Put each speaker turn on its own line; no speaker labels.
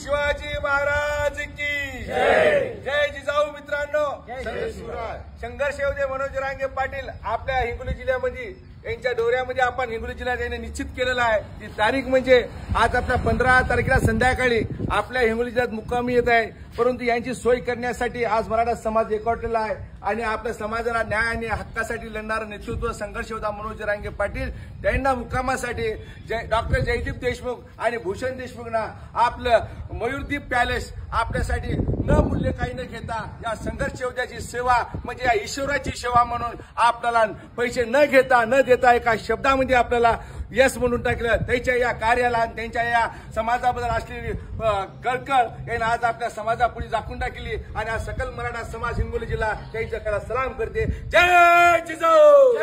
शिवाजी महाराज की जय. जय जिजाऊ मित्रांनो. संघर्ष योद्धे मनोज जरांगे पाटील आपल्या हिंगोली जिल्ह्यामध्ये यांच्या दौऱ्यामध्ये आपण हिंगोली जिल्ह्यात यांनी निश्चित केलेला आहे. ती तारीख म्हणजे आज आपल्या 15 तारखेला संध्याकाळी आपल्या हिंगोली जिल्ह्यात मुक्कामी येत आहे. परंतु यांची सोय करण्यासाठी आज मराठा समाज एकवटलेला आहे आणि आपल्या समाजाला न्याय आणि हक्कासाठी लढणारं नेतृत्व संघर्ष योद्धा मनोज जरांगे पाटील त्यांना मुक्कामासाठी डॉक्टर जयदीप देशमुख आणि भूषण देशमुखना आपलं मयूरदीप पॅलेस आपल्यासाठी न मूल्य काही न घेता या संघर्ष योद्ध्याची सेवा म्हणजे या ईश्वराची सेवा म्हणून आपल्याला पैसे न घेता न देता एका शब्दामध्ये आपल्याला यस म्हणून टाकलं. त्यांच्या या कार्याला आणि त्यांच्या या समाजाबद्दल असलेली कळकळ यांनी आज आपल्या समाजापुढे दाखवून टाकली आणि आज सकल मराठा समाज हिंगोली जिल्हा त्यांच्याकडे सलाम करते. जय जिजाऊ.